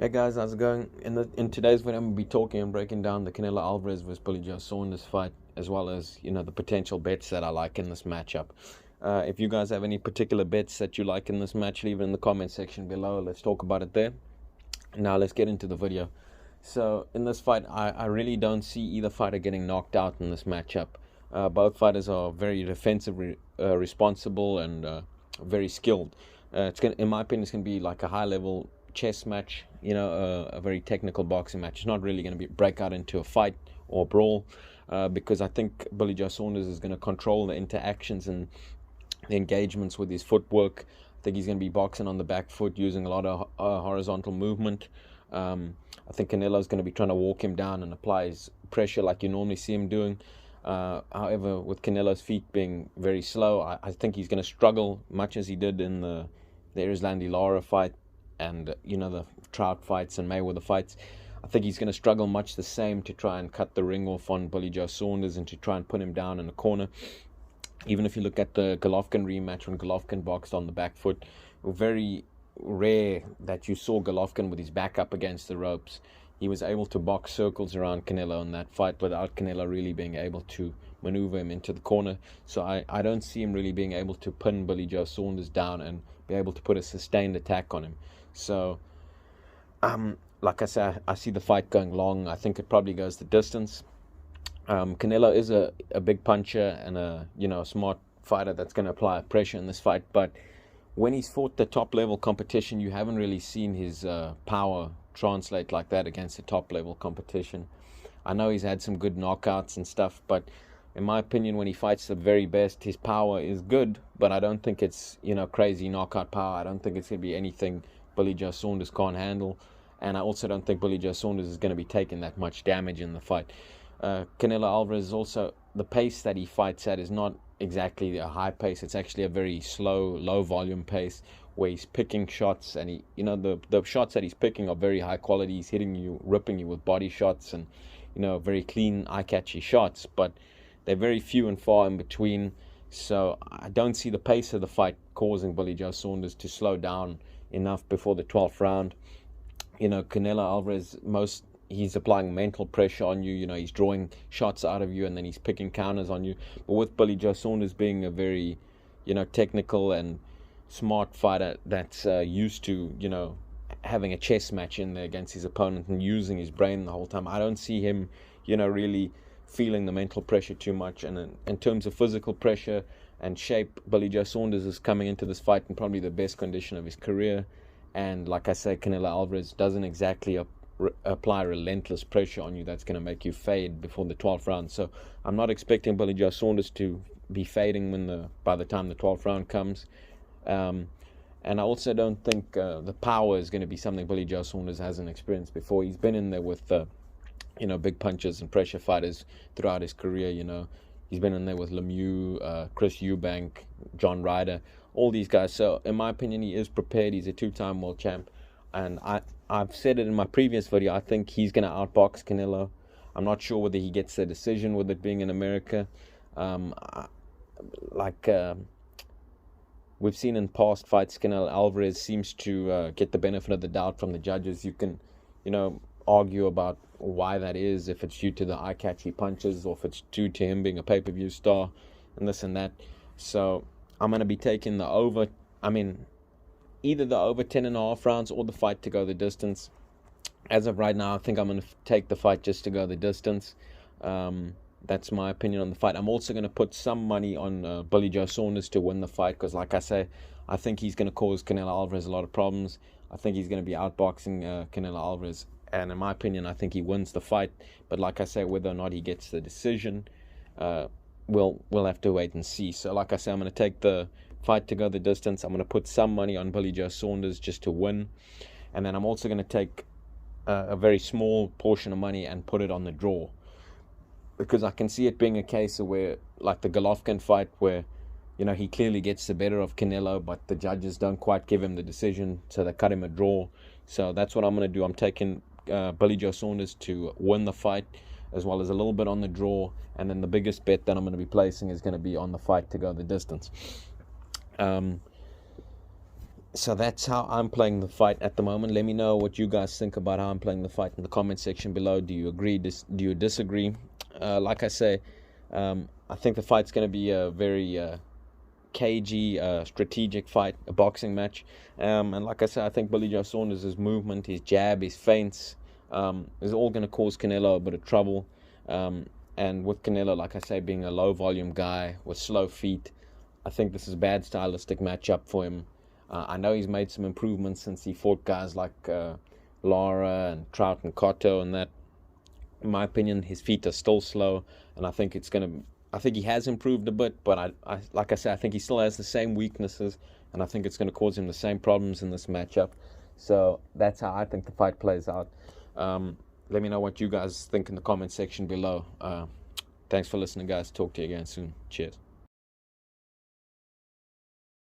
Hey guys, how's it going? In today's video, I'm gonna be talking and breaking down the Canelo Alvarez versus Billy Joe Saunders fight, as well as the potential bets that I like in this matchup. If you guys have any particular bets that you like in this match, leave it in the comment section below. Let's talk about it there. Now let's get into the video. So in this fight, I really don't see either fighter getting knocked out in this matchup. Both fighters are very defensively responsible and very skilled. In my opinion, it's gonna be like a high-level chess match, a very technical boxing match. It's not really going to break out into a fight or a brawl, because I think Billy Joe Saunders is going to control the interactions and the engagements with his footwork. I think he's going to be boxing on the back foot, using a lot of horizontal movement. I think Canelo's going to be trying to walk him down and apply his pressure like you normally see him doing. However, with Canelo's feet being very slow, I think he's going to struggle, much as he did in the Erislandy Lara fight and the Trout fights and Mayweather fights. I think he's going to struggle much the same to try and cut the ring off on Billy Joe Saunders and to try and put him down in a corner. Even if you look at the Golovkin rematch, when Golovkin boxed on the back foot, very rare that you saw Golovkin with his back up against the ropes. He was able to box circles around Canelo in that fight without Canelo really being able to maneuver him into the corner. So I don't see him really being able to pin Billy Joe Saunders down and be able to put a sustained attack on him. So, like I said, I see the fight going long. I think it probably goes the distance. Canelo is a big puncher and a smart fighter that's going to apply pressure in this fight. But when he's fought the top level competition, you haven't really seen his power translate like that against the top level competition. I know he's had some good knockouts and stuff, but in my opinion, when he fights the very best, his power is good, but I don't think it's crazy knockout power. I don't think it's going to be anything Billy Joe Saunders can't handle, and I also don't think Billy Joe Saunders is going to be taking that much damage in the fight. Canelo Alvarez is also, the pace that he fights at is not exactly a high pace. It's actually a very slow, low volume pace where he's picking shots, and the shots that he's picking are very high quality. He's hitting you, ripping you with body shots and very clean, eye-catchy shots, but they're very few and far in between. So I don't see the pace of the fight causing Billy Joe Saunders to slow down enough before the 12th round. Canelo Alvarez, he's applying mental pressure on you. He's drawing shots out of you and then he's picking counters on you. But with Billy Joe Saunders being a very, technical and smart fighter that's used to, having a chess match in there against his opponent and using his brain the whole time, I don't see him, really feeling the mental pressure too much. And in terms of physical pressure and shape, Billy Joe Saunders is coming into this fight in probably the best condition of his career. And like I say, Canelo Alvarez doesn't exactly apply relentless pressure on you that's going to make you fade before the 12th round. So I'm not expecting Billy Joe Saunders to be fading by the time the 12th round comes. And I also don't think the power is going to be something Billy Joe Saunders hasn't experienced before. He's been in there with big punchers and pressure fighters throughout his career. He's been in there with Lemieux, Chris Eubank, John Ryder, all these guys. So in my opinion, he is prepared. He's a two-time world champ, and I've said it in my previous video. I think he's going to outbox Canelo. I'm not sure whether he gets the decision with it being in America. We've seen in past fights, Canelo Alvarez seems to get the benefit of the doubt from the judges. You can, argue about why that is, if it's due to the eye-catchy punches or if it's due to him being a pay-per-view star and this and that. So I'm going to be taking the over. Either the over 10.5 rounds or the fight to go the distance. As of right now, I think I'm going to take the fight just to go the distance. That's my opinion on the fight. I'm also going to put some money on Billy Joe Saunders to win the fight because, like I say, I think he's going to cause Canelo Alvarez a lot of problems. I think he's going to be outboxing Canelo Alvarez. And in my opinion, I think he wins the fight. But like I say, whether or not he gets the decision, we'll have to wait and see. So like I say, I'm going to take the fight to go the distance. I'm going to put some money on Billy Joe Saunders just to win. And then I'm also going to take a very small portion of money and put it on the draw. Because I can see it being a case of where, like the Golovkin fight, where, he clearly gets the better of Canelo, but the judges don't quite give him the decision, so they cut him a draw. So that's what I'm going to do. I'm taking Billy Joe Saunders to win the fight, as well as a little bit on the draw, and then the biggest bet that I'm going to be placing is going to be on the fight to go the distance. So that's how I'm playing the fight at the moment. Let me know what you guys think about how I'm playing the fight in the comment section below. Do you agree? Do you disagree? Like I say, I think the fight's going to be a very cagey, strategic fight, a boxing match. And like I said, I think Billy Joe Saunders' his movement, his jab, his feints, is all going to cause Canelo a bit of trouble. And with Canelo, like I say, being a low volume guy with slow feet, I think this is a bad stylistic matchup for him. I know he's made some improvements since he fought guys like Lara and Trout and Cotto and that. In my opinion, his feet are still slow, and I think I think he has improved a bit, but like I said, I think he still has the same weaknesses, and I think it's going to cause him the same problems in this matchup. So that's how I think the fight plays out. Let me know what you guys think in the comment section below. Thanks for listening, guys. Talk to you again soon. Cheers.